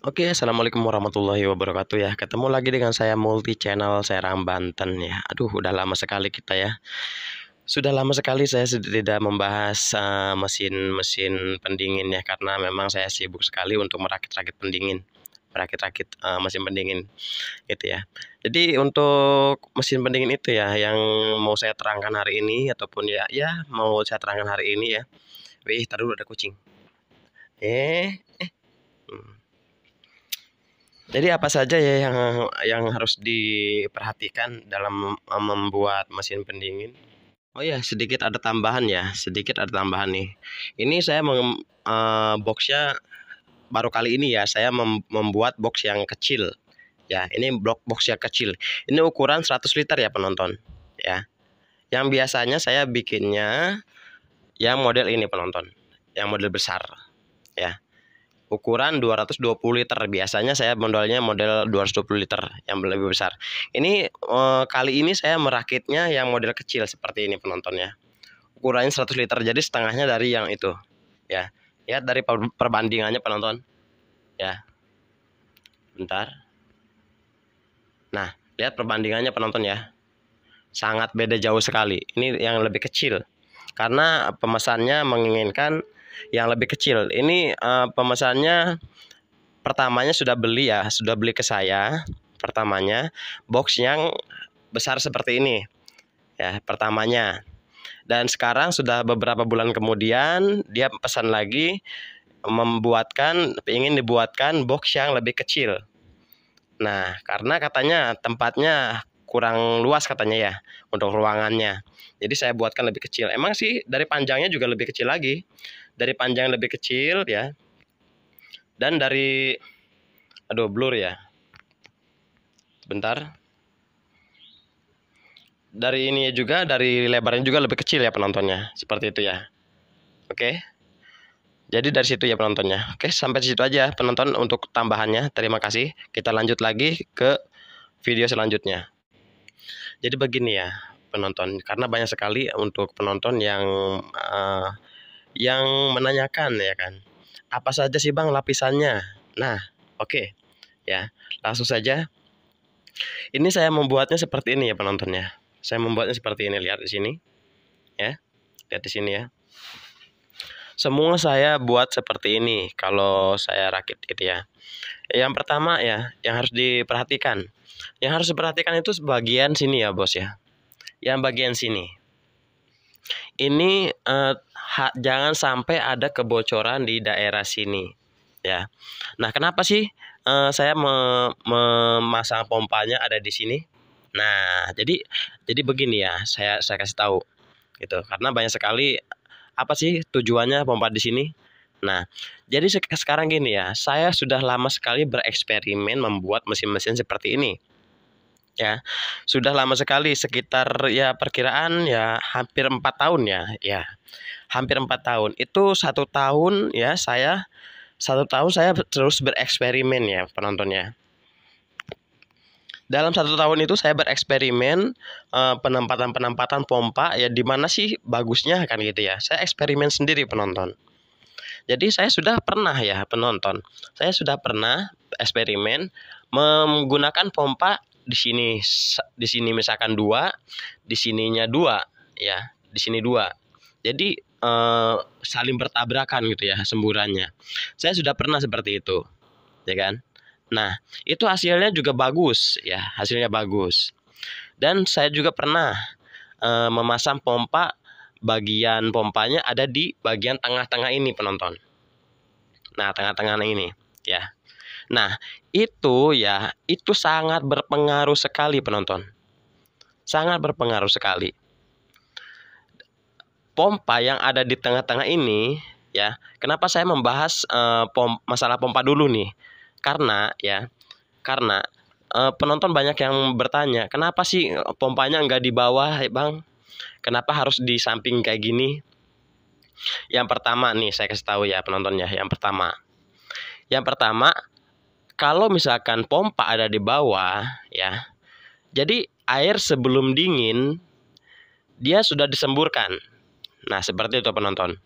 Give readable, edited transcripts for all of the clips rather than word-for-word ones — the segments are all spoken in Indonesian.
Oke, assalamualaikum warahmatullahi wabarakatuh ya. Ketemu lagi dengan saya Multi Channel Serang Banten ya. Aduh, udah lama sekali kita ya. Sudah lama sekali saya tidak membahas mesin-mesin pendingin ya, karena memang saya sibuk sekali untuk merakit-rakit pendingin, merakit-rakit mesin pendingin gitu ya. Jadi untuk mesin pendingin itu ya, yang mau saya terangkan hari ini ataupun mau saya terangkan hari ini ya. Wih, tadi dulu ada kucing. Eh, hmm. Jadi apa saja ya yang harus diperhatikan dalam membuat mesin pendingin? Oh ya, sedikit ada tambahan ya, sedikit ada tambahan nih. Ini saya boxnya baru kali ini ya, saya membuat box yang kecil. Ya, ini box yang kecil. Ini ukuran 100 liter ya penonton. Ya, yang biasanya saya bikinnya yang model ini penonton, yang model besar. Ya, ukuran 220 liter. Biasanya saya model 220 liter yang lebih besar. Ini kali ini saya merakitnya yang model kecil seperti ini penontonnya. Ukurannya 100 liter, jadi setengahnya dari yang itu. Ya. Lihat dari perbandingannya penonton. Ya. Bentar. Nah, lihat perbandingannya penonton ya. Sangat beda jauh sekali. Ini yang lebih kecil. Karena pemesannya menginginkan yang lebih kecil. Ini pemesannya pertamanya sudah beli ya, sudah beli ke saya. Pertamanya box yang besar seperti ini. Ya, pertamanya. Dan sekarang sudah beberapa bulan kemudian dia pesan lagi ingin dibuatkan box yang lebih kecil. Nah, karena katanya tempatnya kurang luas katanya ya untuk ruangannya. Jadi saya buatkan lebih kecil. Emang sih dari panjangnya juga lebih kecil lagi. Dari panjang lebih kecil ya. Dan dari blur ya. Bentar. Dari ini juga, dari lebarnya juga lebih kecil ya penontonnya. Seperti itu ya. Oke. Jadi dari situ ya penontonnya. Oke, sampai di situ aja penonton untuk tambahannya. Terima kasih. Kita lanjut lagi ke video selanjutnya. Jadi begini ya penonton, karena banyak sekali untuk penonton yang menanyakan ya kan. Apa saja sih Bang lapisannya? Nah, oke. Ya, langsung saja. Ini saya membuatnya seperti ini ya penontonnya. Saya membuatnya seperti ini, lihat di sini. Ya. Lihat di sini ya. Semua saya buat seperti ini kalau saya rakit gitu ya. Yang pertama ya, yang harus diperhatikan. Yang harus diperhatikan itu bagian sini ya, Bos ya. Yang bagian sini. Ini jangan sampai ada kebocoran di daerah sini ya. Nah, kenapa sih saya memasang pompanya ada di sini? Nah, jadi begini ya, saya kasih tahu gitu. Karena banyak sekali apa sih tujuannya pompa di sini? Nah, jadi sekarang gini ya, saya sudah lama sekali bereksperimen membuat mesin-mesin seperti ini. Ya, sudah lama sekali, sekitar ya perkiraan ya hampir 4 tahun ya, hampir 4 tahun. Itu 1 tahun ya saya 1 tahun saya terus bereksperimen ya penontonnya. Dalam 1 tahun itu saya bereksperimen penempatan pompa ya, di mana sih bagusnya kan gitu ya. Saya eksperimen sendiri penonton. Jadi saya sudah pernah ya penonton. Saya sudah pernah eksperimen menggunakan pompa di sini misalkan 2, di sininya 2 ya, di sini 2. Jadi saling bertabrakan gitu ya semburannya. Saya sudah pernah seperti itu. Ya kan? Nah, itu hasilnya juga bagus ya, hasilnya bagus. Dan saya juga pernah memasang pompa, bagian pompanya ada di bagian tengah-tengah ini penonton. Nah, tengah-tengah ini ya. Nah, itu sangat berpengaruh sekali penonton. Sangat berpengaruh sekali. Pompa yang ada di tengah-tengah ini ya. Kenapa saya membahas masalah pompa dulu nih? Karena penonton banyak yang bertanya, kenapa sih pompanya nggak di bawah, Bang? Kenapa harus di samping kayak gini? Yang pertama nih, saya kasih tahu ya penontonnya. Yang pertama, kalau misalkan pompa ada di bawah, ya, jadi air sebelum dingin dia sudah disemburkan. Nah, seperti itu penonton.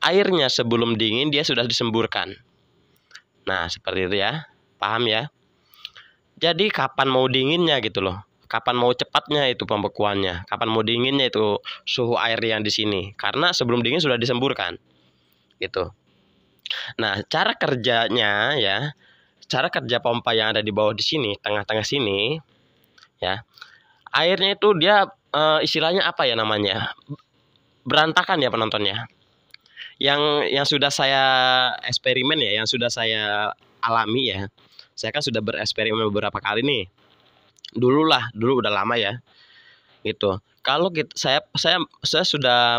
Airnya sebelum dingin dia sudah disemburkan. Nah, seperti itu ya. Paham ya? Jadi kapan mau dinginnya gitu loh. Kapan mau cepatnya itu pembekuannya. Kapan mau dinginnya itu suhu air yang di sini. Karena sebelum dingin sudah disemburkan. Gitu. Nah, cara kerjanya ya. Cara kerja pompa yang ada di bawah di sini, tengah-tengah sini ya. Airnya itu dia istilahnya apa ya namanya? Berantakan ya penontonnya. Yang sudah saya eksperimen ya, yang sudah saya alami ya. Saya kan sudah bereksperimen beberapa kali nih. Dulu udah lama ya. Gitu. Kalau saya sudah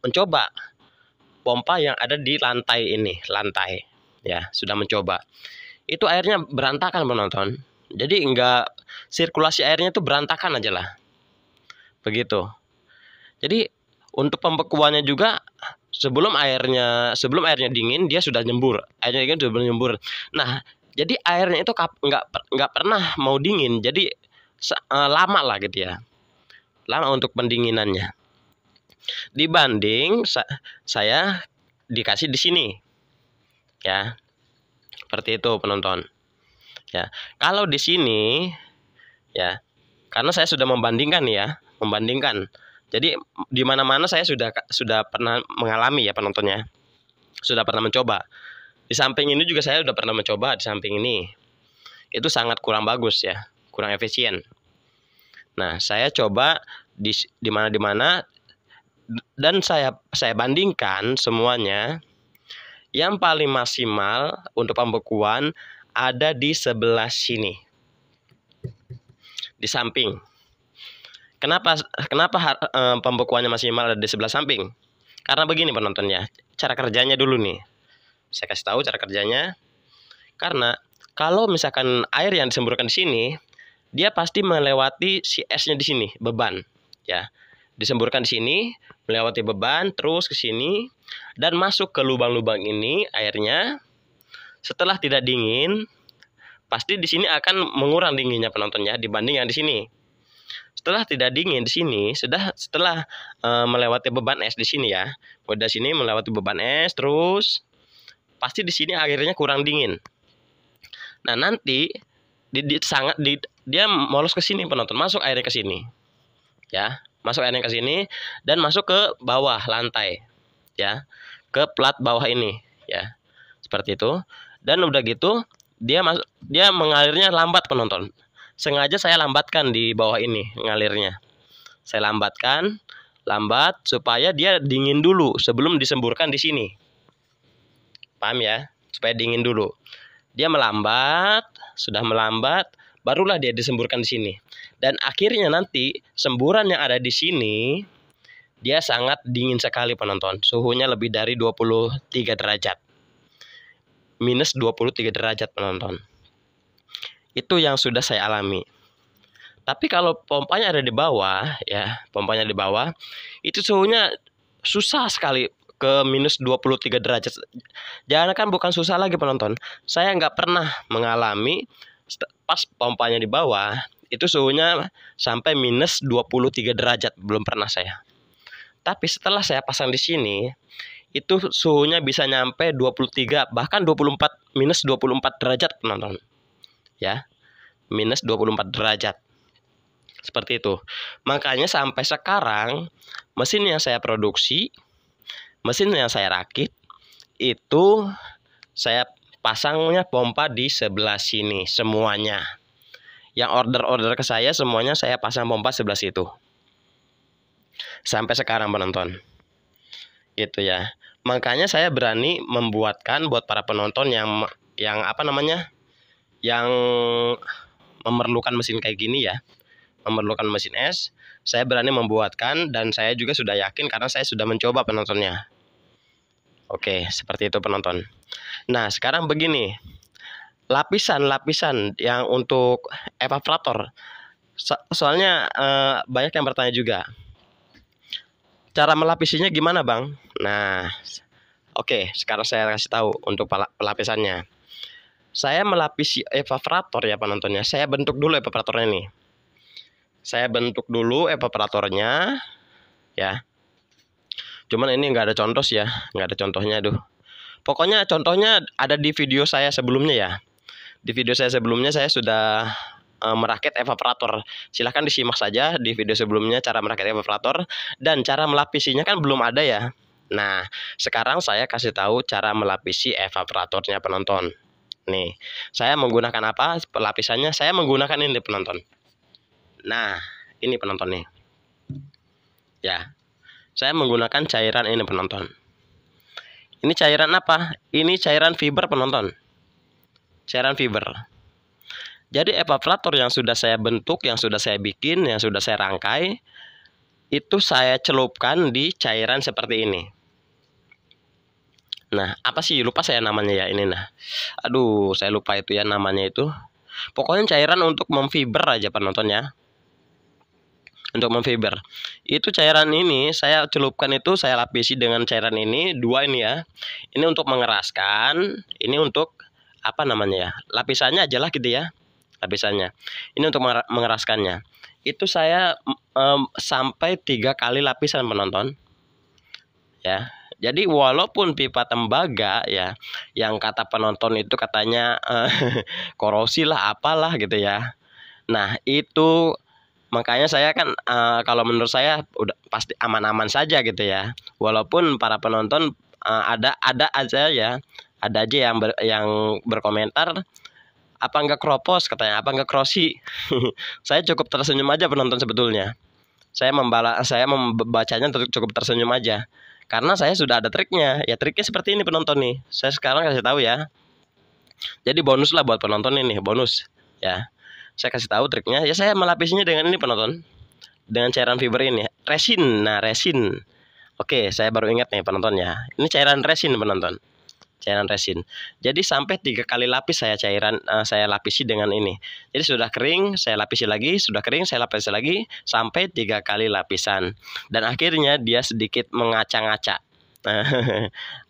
mencoba pompa yang ada di lantai ini, lantai ya, sudah mencoba. Itu airnya berantakan penonton. Jadi enggak, sirkulasi airnya itu berantakan aja lah. Begitu. Jadi untuk pembekuannya juga sebelum airnya dingin dia sudah nyembur. Airnya dingin sudah nyembur. Nah, jadi airnya itu nggak pernah mau dingin. Jadi lama lah gitu ya. Lama untuk pendinginannya. Dibanding saya dikasih di sini. Ya. Seperti itu penonton. Ya. Kalau di sini ya, karena saya sudah membandingkan ya, membandingkan. Jadi di mana-mana saya sudah pernah mengalami ya penontonnya. Sudah pernah mencoba. Di samping ini juga saya sudah pernah mencoba di samping ini. Itu sangat kurang bagus ya, kurang efisien. Nah, saya coba di mana dan saya bandingkan semuanya. Yang paling maksimal untuk pembekuan ada di sebelah sini. Di samping. Kenapa pembekuannya maksimal ada di sebelah samping? Karena begini penontonnya, cara kerjanya dulu nih. Saya kasih tahu cara kerjanya. Karena kalau misalkan air yang disemburkan di sini, dia pasti melewati si esnya di sini, beban, ya. Disemburkan di sini, melewati beban, terus ke sini dan masuk ke lubang-lubang ini airnya. Setelah tidak dingin, pasti di sini akan mengurang dinginnya penontonnya dibanding yang di sini. Setelah tidak dingin di sini, setelah melewati beban es di sini ya, udah sini melewati beban es, terus pasti di sini akhirnya kurang dingin. Nah nanti dia molos ke sini penonton, masuk airnya ke sini, ya, masuk airnya ke sini dan masuk ke bawah lantai, ya, ke plat bawah ini, ya, seperti itu. Dan udah gitu dia mengalirnya lambat penonton. Sengaja saya lambatkan di bawah ini ngalirnya. Saya lambat supaya dia dingin dulu sebelum disemburkan di sini. Paham ya? Supaya dingin dulu. Dia melambat, sudah melambat, barulah dia disemburkan di sini. Dan akhirnya nanti semburan yang ada di sini dia sangat dingin sekali penonton. Suhunya lebih dari 23 derajat. Minus 23 derajat penonton. Itu yang sudah saya alami. Tapi kalau pompanya ada di bawah, ya, pompanya di bawah, itu suhunya susah sekali ke minus 23 derajat. Jangan kan bukan susah lagi penonton. Saya nggak pernah mengalami pas pompanya di bawah, itu suhunya sampai minus 23 derajat. Belum pernah saya. Tapi setelah saya pasang di sini, itu suhunya bisa nyampe 23, bahkan 24, minus 24 derajat penonton. Ya, minus 24 derajat. Seperti itu. Makanya sampai sekarang mesin yang saya produksi, mesin yang saya rakit, itu saya pasangnya pompa di sebelah sini semuanya. Yang order ke saya semuanya saya pasang pompa sebelah situ. Sampai sekarang penonton. Gitu ya. Makanya saya berani membuatkan buat para penonton yang apa namanya? Yang memerlukan mesin kayak gini ya, memerlukan mesin es, saya berani membuatkan dan saya juga sudah yakin karena saya sudah mencoba penontonnya. Oke, seperti itu penonton. Nah, sekarang begini, lapisan-lapisan yang untuk evaporator. Soalnya banyak yang bertanya juga, cara melapisinya gimana bang? Nah, oke, sekarang saya kasih tahu untuk pelapisannya. Saya melapisi evaporator ya penontonnya. Saya bentuk dulu evaporatornya nih. Saya bentuk dulu evaporatornya, ya. Cuman ini nggak ada contoh ya, nggak ada contohnya, aduh. Pokoknya contohnya ada di video saya sebelumnya ya. Di video saya sebelumnya saya sudah merakit evaporator. Silahkan disimak saja di video sebelumnya cara merakit evaporator, dan cara melapisinya kan belum ada ya. Nah, sekarang saya kasih tahu cara melapisi evaporatornya penonton. Nih, saya menggunakan apa pelapisannya? Saya menggunakan ini penonton. Nah, ini penonton nih. Ya, saya menggunakan cairan ini penonton. Ini cairan apa? Ini cairan fiber penonton. Cairan fiber. Jadi evaporator yang sudah saya bentuk, yang sudah saya bikin, yang sudah saya rangkai, itu saya celupkan di cairan seperti ini. Nah, apa sih? Lupa saya namanya ya ini nah. Aduh, saya lupa itu ya namanya itu. Pokoknya cairan untuk memfiber aja penonton ya. Untuk memfiber. Itu cairan ini saya celupkan, itu saya lapisi dengan cairan ini, dua ini ya. Ini untuk mengeraskan, ini untuk apa namanya ya? Lapisannya aja lah gitu ya. Lapisannya. Ini untuk mengeraskannya. Itu saya sampai 3 kali lapisan penonton. Ya. Jadi walaupun pipa tembaga ya, yang kata penonton itu katanya korosi lah apalah gitu ya. Nah, itu makanya saya kan kalau menurut saya udah pasti aman-aman saja gitu ya. Walaupun para penonton ada aja ya, ada aja yang berkomentar, apa enggak kropos katanya, apa enggak krosi. Saya cukup tersenyum aja penonton sebetulnya. Saya membacanya cukup tersenyum aja. Karena saya sudah ada triknya. Ya triknya seperti ini penonton nih. Saya sekarang kasih tahu ya. Jadi bonus lah buat penonton ini, bonus ya. Saya kasih tahu triknya. Ya saya melapisinya dengan ini penonton. Dengan cairan fiber ini, resin. Nah, resin. Oke, saya baru ingat nih penonton ya. Ini cairan resin penonton. Cairan resin. Jadi sampai 3 kali lapis saya lapisi dengan ini. Jadi sudah kering, saya lapisi lagi, sudah kering, saya lapisi lagi sampai 3 kali lapisan. Dan akhirnya dia sedikit mengaca-ngaca.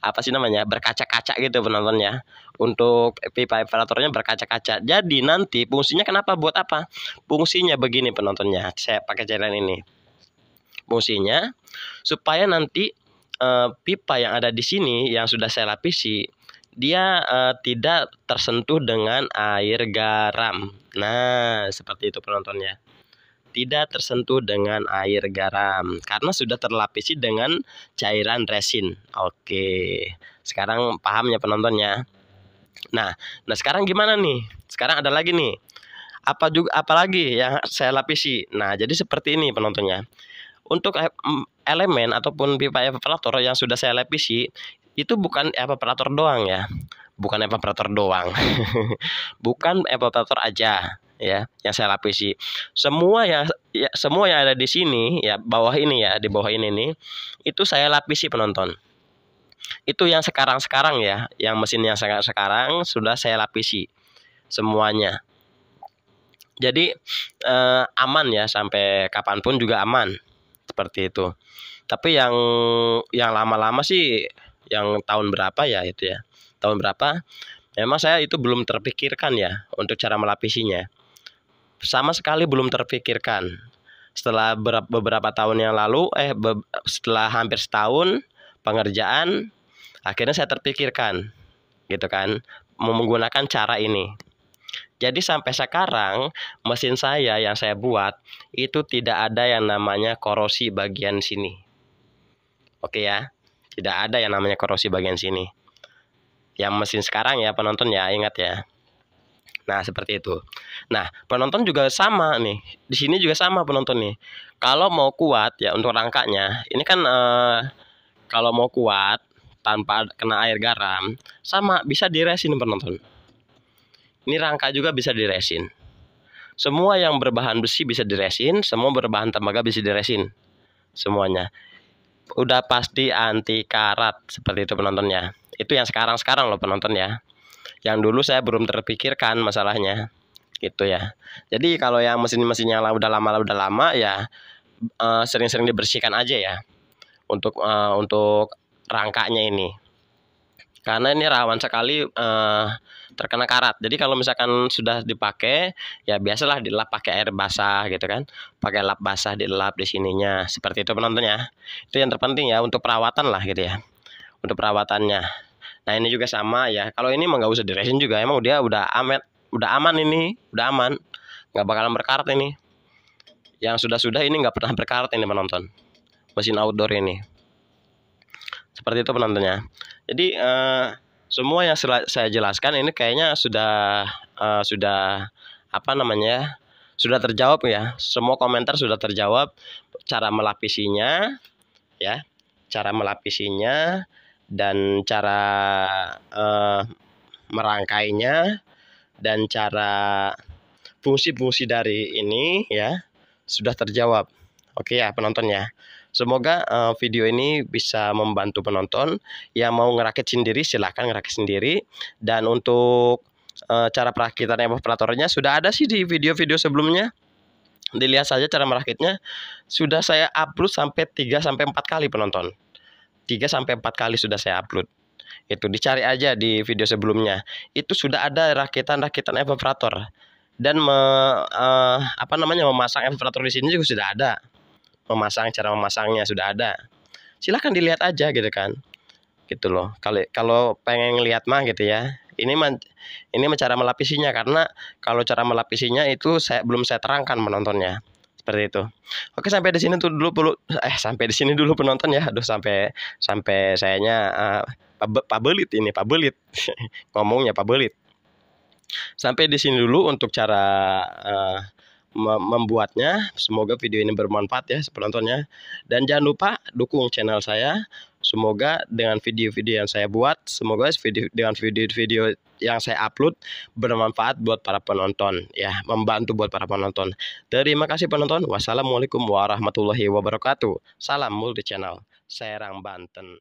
Apa sih namanya? Berkaca-kaca gitu penonton ya. Untuk pipa evaporatornya berkaca-kaca. Jadi nanti fungsinya kenapa? Buat apa? Fungsinya begini penontonnya. Saya pakai cairan ini. Fungsinya supaya nanti pipa yang ada di sini yang sudah saya lapisi, dia tidak tersentuh dengan air garam. Nah, seperti itu penonton ya. Tidak tersentuh dengan air garam karena sudah terlapisi dengan cairan resin. Oke, sekarang paham ya penontonnya. Nah, sekarang gimana nih? Sekarang ada lagi nih. Apalagi yang saya lapisi. Nah, jadi seperti ini penontonnya. Untuk elemen ataupun pipa evaporator yang sudah saya lapisi, itu bukan evaporator doang ya. Bukan evaporator doang. Bukan evaporator aja ya yang saya lapisi. Semua yang ada di sini ya, bawah ini ya, di bawah ini nih, itu saya lapisi penonton. Itu yang sekarang ya, yang mesin yang sekarang sudah saya lapisi semuanya. Jadi aman ya, sampai kapanpun juga aman. Seperti itu. Tapi yang lama-lama sih yang tahun berapa ya itu ya. Tahun berapa? Memang saya itu belum terpikirkan ya untuk cara melapisinya. Sama sekali belum terpikirkan. Setelah beberapa tahun yang lalu setelah hampir setahun pengerjaan, akhirnya saya terpikirkan gitu kan, menggunakan cara ini. Jadi sampai sekarang mesin saya yang saya buat itu tidak ada yang namanya korosi bagian sini. Oke ya, tidak ada yang namanya korosi bagian sini. Yang mesin sekarang ya penonton ya, ingat ya. Nah, seperti itu. Nah, penonton juga sama nih. Di sini juga sama penonton nih. Kalau mau kuat ya untuk rangkanya, ini kan kalau mau kuat tanpa kena air garam, sama bisa diresin penonton. Ini rangka juga bisa diresin. Semua yang berbahan besi bisa diresin, semua berbahan tembaga bisa diresin. Semuanya. Udah pasti anti karat, seperti itu penontonnya. Itu yang sekarang loh penonton ya. Yang dulu saya belum terpikirkan masalahnya. Gitu ya. Jadi kalau yang mesin-mesin yang udah lama ya sering-sering dibersihkan aja ya. Untuk rangkanya ini. Karena ini rawan sekali terkena karat. Jadi kalau misalkan sudah dipakai, ya biasalah dilap pakai air basah gitu kan. Pakai lap basah dilap di sininya. Seperti itu penontonnya. Itu yang terpenting ya untuk perawatan lah gitu ya. Untuk perawatannya. Nah ini juga sama ya. Kalau ini mah nggak usah diresin juga. Emang dia udah aman ini, udah aman. Nggak bakalan berkarat ini. Yang sudah ini nggak pernah berkarat ini penonton. Mesin outdoor ini. Seperti itu penontonnya. Jadi semua yang saya jelaskan ini kayaknya sudah apa namanya? Sudah terjawab ya. Semua komentar sudah terjawab. Cara melapisinya ya. Cara melapisinya dan cara merangkainya dan cara fungsi-fungsi dari ini ya sudah terjawab. Oke ya penonton ya. Semoga video ini bisa membantu penonton yang mau ngerakit sendiri, silahkan ngerakit sendiri. Dan untuk cara perakitan evaporatornya sudah ada sih di video-video sebelumnya. Dilihat saja cara merakitnya. Sudah saya upload sampai 3-4 kali penonton. 3-4 kali sudah saya upload. Itu dicari aja di video sebelumnya. Itu sudah ada rakitan-rakitan evaporator. Dan memasang evaporator di sini juga sudah ada. Cara memasangnya sudah ada. Silahkan dilihat aja gitu kan. Gitu loh. Kalau pengen lihat mah gitu ya. Ini cara melapisinya, karena kalau cara melapisinya itu belum saya terangkan penontonnya. Seperti itu. Oke, sampai di sini sampai di sini dulu penonton ya. Aduh, sampai sayanya pabelit ini, pabelit. Ngomongnya pabelit. Sampai di sini dulu untuk cara membuatnya. Semoga video ini bermanfaat ya penontonnya. Dan jangan lupa dukung channel saya. Semoga dengan video-video yang saya buat, semoga dengan video-video yang saya upload bermanfaat buat para penonton ya, membantu buat para penonton. Terima kasih penonton. Wassalamualaikum warahmatullahi wabarakatuh. Salam multi channel Serang Banten.